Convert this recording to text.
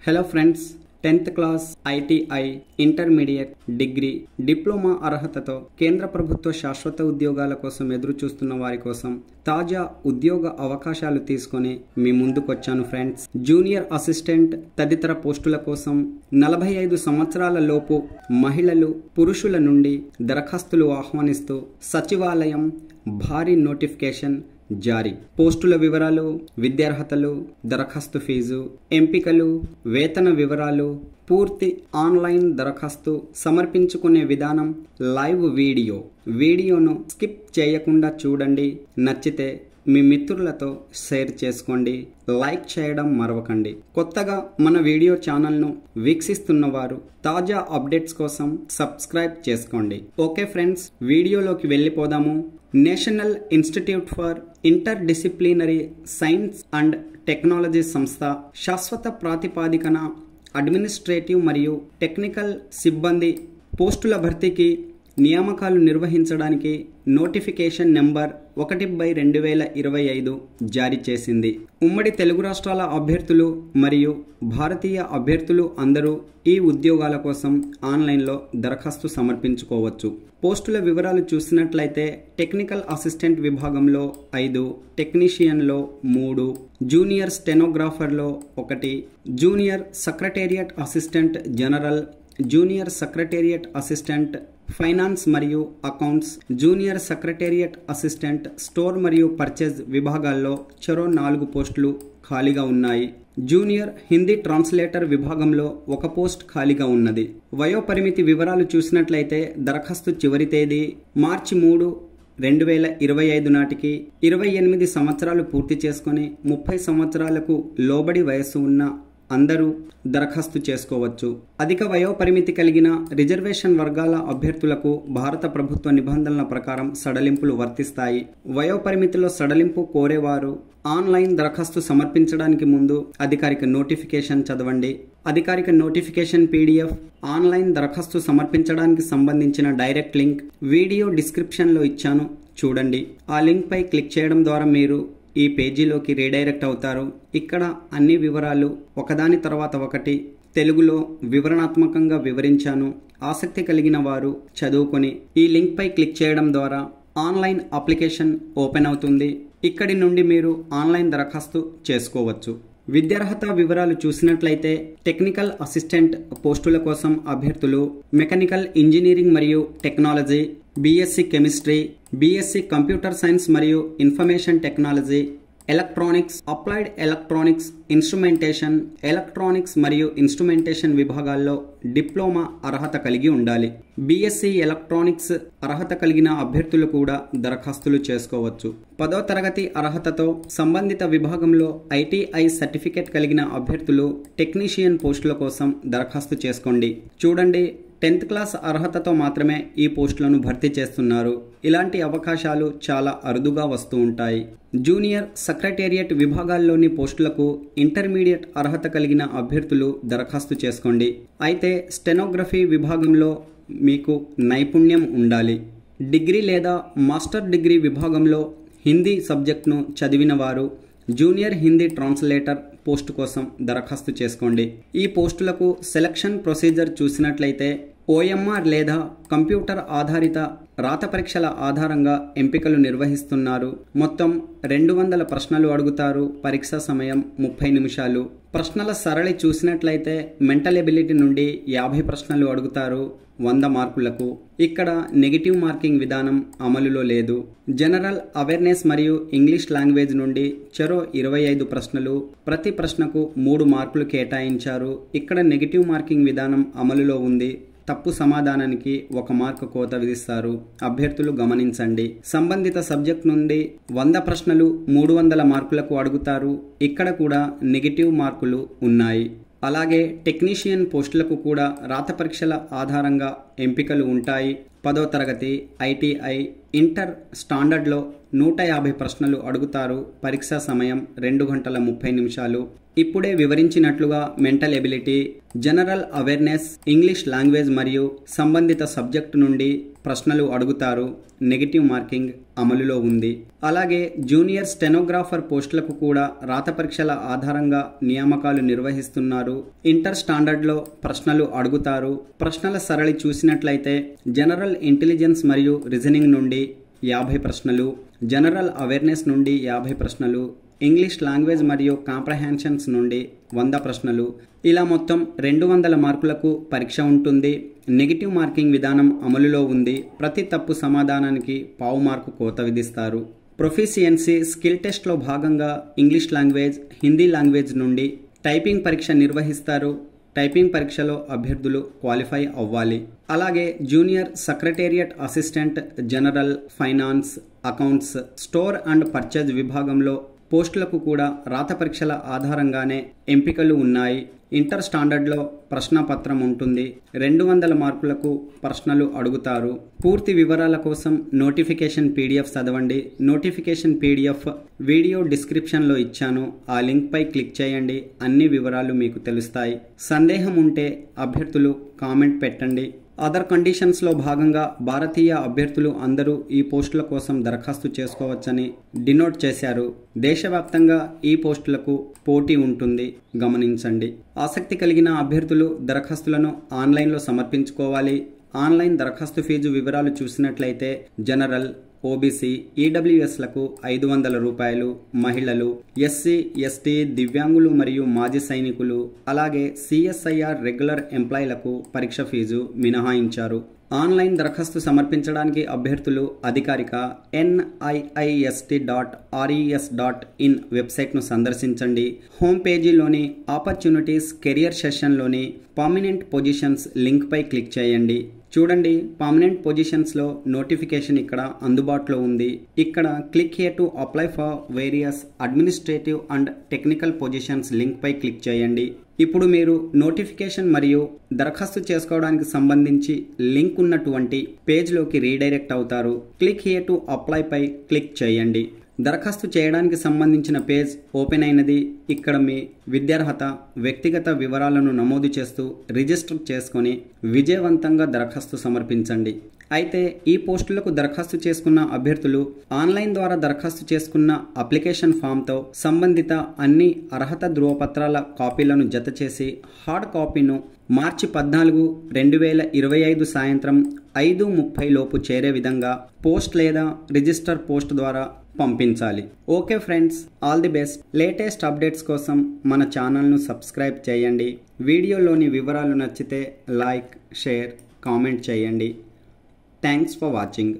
Hello friends, 10th class ITI intermediate degree diploma అర్హతతో కేంద్ర ప్రభుత్వ శాశ్వత ఉద్యోగాల కోసం ఎదురు చూస్తున్న వారి కోసం తాజా ఉద్యోగ అవకాశాలు తీసుకొని మీ ముందుకొచ్చాను ఫ్రెండ్స్. జూనియర్ అసిస్టెంట్ తదితర పోస్టుల కోసం 45 సంవత్సరాల లోపు మహిళలు పురుషుల నుండి దరఖాస్తులు ఆహ్వానిస్తూ సచివాలయం భారీ నోటిఫికేషన్ జారీ. పోస్టుల వివరాలు, విద్యార్హతలు, దరఖాస్తు ఫీజు, ఎంపికలు, వేతన వివరాలు, పూర్తి ఆన్లైన్ దరఖాస్తు సమర్పించుకునే విధానం, లైవ్ వీడియోను స్కిప్ చేయకుండా చూడండి. నచ్చితే మీ మిత్రులతో షేర్ చేసుకోండి. లైక్ చేయడం మరవకండి. కొత్తగా మన వీడియో ఛానల్ను వీక్షిస్తున్న వారు తాజా అప్డేట్స్ కోసం సబ్స్క్రైబ్ చేసుకోండి. ఓకే ఫ్రెండ్స్, వీడియోలోకి వెళ్ళిపోదాము. National institute for inter disciplinary science and technology సంస్థ శాశ్వత ప్రాతిపాదికన అడ్మినిస్ట్రేటివ్ మరియు టెక్నికల్ సిబ్బంది పోస్టుల భర్తీకి నియామకాలు నిర్వహించడానికి నోటిఫికేషన్ నెంబర్ 1/2025 జారీ చేసింది. ఉమ్మడి తెలుగు రాష్ట్రాల అభ్యర్థులు మరియు భారతీయ అభ్యర్థులు అందరూ ఈ ఉద్యోగాల కోసం ఆన్లైన్లో దరఖాస్తు సమర్పించుకోవచ్చు. పోస్టుల వివరాలు చూసినట్లయితే టెక్నికల్ అసిస్టెంట్ విభాగంలో 5, టెక్నీషియన్లో 3, జూనియర్ స్టెనోగ్రాఫర్లో 1, junior secretariat assistant general, junior secretariat assistant finance మరియు accounts, junior secretariat assistant store మరియు పర్చేజ్ విభాగాల్లో చెరో 4 పోస్టులు ఖాళీగా ఉన్నాయి. జూనియర్ హిందీ ట్రాన్స్లేటర్ విభాగంలో 1 పోస్ట్ ఖాళీగా ఉన్నది. వయోపరిమితి వివరాలు చూసినట్లయితే దరఖాస్తు చివరి తేదీ మార్చి 3, 2025 నాటికి 28 సంవత్సరాలు పూర్తి చేసుకుని 30 సంవత్సరాలకు లోబడి వయస్సు ఉన్న అందరూ దరఖాస్తు చేసుకోవచ్చు. అధిక వయోపరిమితి కలిగిన రిజర్వేషన్ వర్గాల అభ్యర్థులకు భారత ప్రభుత్వ నిబంధనల ప్రకారం సడలింపులు వర్తిస్తాయి. వయోపరిమితిలో సడలింపు కోరేవారు ఆన్లైన్ దరఖాస్తు సమర్పించడానికి ముందు అధికారిక నోటిఫికేషన్ చదవండి. అధికారిక నోటిఫికేషన్ PDF, ఆన్లైన్ దరఖాస్తు సమర్పించడానికి సంబంధించిన డైరెక్ట్ లింక్ వీడియో డిస్క్రిప్షన్లో ఇచ్చాను, చూడండి. ఆ లింక్ పై క్లిక్ చేయడం ద్వారా మీరు ఈ పేజీలోకి రీడైరెక్ట్ అవుతారు. ఇక్కడ అన్ని వివరాలు ఒకదాని తర్వాత ఒకటి తెలుగులో వివరణాత్మకంగా వివరించాను. ఆసక్తి కలిగిన వారు చదువుకొని ఈ లింక్ పై క్లిక్ చేయడం ద్వారా ఆన్లైన్ అప్లికేషన్ ఓపెన్ అవుతుంది. ఇక్కడి నుండి మీరు ఆన్లైన్ దరఖాస్తు చేసుకోవచ్చు. విద్యార్హత వివరాలు చూసినట్లయితే టెక్నికల్ అసిస్టెంట్ పోస్టుల కోసం అభ్యర్థులు మెకానికల్ ఇంజనీరింగ్ మరియు technology, BSc chemistry, BSc computer science మరియు information technology, electronics, applied electronics, instrumentation, electronics మరియు ఇన్స్ట్రుమెంటేషన్ విభాగాల్లో డిప్లొమా అర్హత కలిగి ఉండాలి. BSc ఎలక్ట్రానిక్స్ అర్హత కలిగిన అభ్యర్థులు కూడా దరఖాస్తులు చేసుకోవచ్చు. 10వ తరగతి అర్హతతో సంబంధిత విభాగంలో ITI సర్టిఫికేట్ కలిగిన అభ్యర్థులు టెక్నీషియన్ పోస్టుల కోసం దరఖాస్తు చేసుకోండి. చూడండి, 10th క్లాస్ అర్హతతో మాత్రమే ఈ పోస్టులను భర్తీ చేస్తున్నారు. ఇలాంటి అవకాశాలు చాలా అరుదుగా వస్తూ ఉంటాయి. జూనియర్ సెక్రటేరియట్ విభాగాల్లోని పోస్టులకు ఇంటర్మీడియట్ అర్హత కలిగిన అభ్యర్థులు దరఖాస్తు చేసుకోండి. అయితే స్టెనోగ్రఫీ విభాగంలో మీకు నైపుణ్యం ఉండాలి. డిగ్రీ లేదా మాస్టర్ డిగ్రీ విభాగంలో హిందీ సబ్జెక్ట్ను చదివిన వారు జూనియర్ హిందీ ట్రాన్స్లేటర్ పోస్టు కోసం దరఖాస్తు చేసుకోండి. ఈ పోస్టులకు సెలక్షన్ ప్రొసీజర్ చూసినట్లయితే OMR లేదా కంప్యూటర్ ఆధారిత రాత పరీక్షల ఆధారంగా ఎంపికలు నిర్వహిస్తున్నారు. మొత్తం 200 ప్రశ్నలు అడుగుతారు. పరీక్షా సమయం 30 నిమిషాలు. ప్రశ్నల సరళి చూసినట్లయితే మెంటల్ ఎబిలిటీ నుండి 50 ప్రశ్నలు అడుగుతారు 100 మార్కులకు. ఇక్కడ నెగిటివ్ మార్కింగ్ విధానం అమలులో లేదు. జనరల్ అవేర్నెస్ మరియు ఇంగ్లీష్ లాంగ్వేజ్ నుండి చెరో 25 ప్రశ్నలు. ప్రతి ప్రశ్నకు 3 మార్కులు కేటాయించారు. ఇక్కడ నెగిటివ్ మార్కింగ్ విధానం అమలులో ఉంది. తప్పు సమాధానానికి 1 మార్కు కోత విధిస్తారు. అభ్యర్థులు గమనించండి. సంబంధిత సబ్జెక్ట్ నుండి 100 ప్రశ్నలు 300 మార్కులకు అడుగుతారు. ఇక్కడ కూడా నెగిటివ్ మార్కులు ఉన్నాయి. అలాగే టెక్నీషియన్ పోస్టులకు కూడా రాత పరీక్షల ఆధారంగా ఎంపికలు ఉంటాయి. 10వ తరగతి ITI ఇంటర్ స్టాండర్డ్లో 150 ప్రశ్నలు అడుగుతారు. పరీక్షా సమయం 2 గంటల 30 నిమిషాలు. ఇప్పుడే వివరించినట్లుగా mental ability, general awareness, English language మరియు సంబంధిత సబ్జెక్టు నుండి ప్రశ్నలు అడుగుతారు. నెగిటివ్ మార్కింగ్ అమలులో ఉంది. అలాగే జూనియర్ స్టెనోగ్రాఫర్ పోస్టులకు కూడా రాత పరీక్షల ఆధారంగా నియామకాలు నిర్వహిస్తున్నారు. ఇంటర్ స్టాండర్డ్లో ప్రశ్నలు అడుగుతారు. ప్రశ్నల సరళి చూసినట్లయితే జనరల్ ఇంటెలిజెన్స్ మరియు రీజనింగ్ నుండి 50 ప్రశ్నలు, జనరల్ అవేర్నెస్ నుండి 50 ప్రశ్నలు, ఇంగ్లీష్ లాంగ్వేజ్ మరియు కాంప్రహెన్షన్స్ నుండి 100 ప్రశ్నలు, ఇలా మొత్తం 200 మార్కులకు పరీక్ష ఉంటుంది. నెగిటివ్ మార్కింగ్ విధానం అమలులో ఉంది. ప్రతి తప్పు సమాధానానికి పావు మార్కు కోత విధిస్తారు. ప్రొఫిషియన్సీ స్కిల్ టెస్ట్లో భాగంగా ఇంగ్లీష్ లాంగ్వేజ్, హిందీ లాంగ్వేజ్ నుండి టైపింగ్ పరీక్ష నిర్వహిస్తారు. టైపింగ్ పరీక్షలో అభ్యర్థులు క్వాలిఫై అవ్వాలి. అలాగే junior secretariat assistant, general, finance, accounts, store and purchase విభాగంలో పోస్టులకు కూడా రాత పరీక్షల ఆధారంగానే ఎంపికలు ఉన్నాయి. ఇంటర్ స్టాండర్డ్లో ప్రశ్నపత్రం ఉంటుంది. 200 మార్కులకు ప్రశ్నలు అడుగుతారు. పూర్తి వివరాల కోసం నోటిఫికేషన్ పీడిఎఫ్ చదవండి. నోటిఫికేషన్ పీడిఎఫ్ వీడియో డిస్క్రిప్షన్లో ఇచ్చాను. ఆ లింక్పై క్లిక్ చేయండి. అన్ని వివరాలు మీకు తెలుస్తాయి. సందేహం ఉంటే అభ్యర్థులు కామెంట్ పెట్టండి. అదర్ కండిషన్స్లో భాగంగా భారతీయ అభ్యర్థులు అందరూ ఈ పోస్టుల కోసం దరఖాస్తు చేసుకోవచ్చని డినోట్ చేశారు. దేశవ్యాప్తంగా ఈ పోస్టులకు పోటీ ఉంటుంది, గమనించండి. ఆసక్తి కలిగిన అభ్యర్థులు దరఖాస్తులను ఆన్లైన్లో సమర్పించుకోవాలి. ఆన్లైన్ దరఖాస్తు ఫీజు వివరాలు చూసినట్లయితే జనరల్, ఓబీసీ, ఈడబ్ల్యూఎస్లకు 500 రూపాయలు, మహిళలు, ఎస్సీ, ఎస్టీ, దివ్యాంగులు మరియు మాజీ సైనికులు, అలాగే సిఎస్ఐఆర్ రెగ్యులర్ ఎంప్లాయీలకు పరీక్ష ఫీజు మినహాయించారు. ఆన్లైన్ దరఖాస్తు సమర్పించడానికి అభ్యర్థులు అధికారిక NIIST.RES.in వెబ్సైట్ను సందర్శించండి. హోమ్ పేజీలోని ఆపర్చునిటీస్ కెరియర్ సెషన్లోని పర్మనెంట్ పొజిషన్స్ లింక్పై క్లిక్ చేయండి. చూడండి, పర్మనెంట్ పొజిషన్స్లో నోటిఫికేషన్ ఇక్కడ అందుబాటులో ఉంది. ఇక్కడ click here to apply for various administrative and technical positions లింక్పై క్లిక్ చేయండి. ఇప్పుడు మీరు నోటిఫికేషన్ మరియు దరఖాస్తు చేసుకోవడానికి సంబంధించి లింక్ ఉన్నటువంటి పేజ్లోకి రీడైరెక్ట్ అవుతారు. క్లిక్ హియర్ టు అప్లై పై క్లిక్ చేయండి. దరఖాస్తు చేయడానికి సంబంధించిన పేజ్ ఓపెన్ అయినది. ఇక్కడ మీ విద్యార్హత, వ్యక్తిగత వివరాలను నమోదు చేస్తూ రిజిస్టర్ చేసుకొని విజయవంతంగా దరఖాస్తు సమర్పించండి. అయితే ఈ పోస్టులకు దరఖాస్తు చేసుకున్న అభ్యర్థులు ఆన్లైన్ ద్వారా దరఖాస్తు చేసుకున్న అప్లికేషన్ ఫామ్తో సంబంధిత అన్ని అర్హత ధృవపత్రాల కాపీలను జతచేసి హార్డ్ కాపీను మార్చి 14, 2025 సాయంత్రం 5:30 లోపు చేరే విధంగా పోస్ట్ లేదా రిజిస్టర్ పోస్ట్ ద్వారా పంపించాలి. Okay friends, all the best. Latest updates కోసం మన ఛానల్ను సబ్స్క్రైబ్ చేయండి. వీడియోలోని వివరాలు నచ్చితే లైక్, షేర్, కామెంట్ చేయండి. Thanks for watching.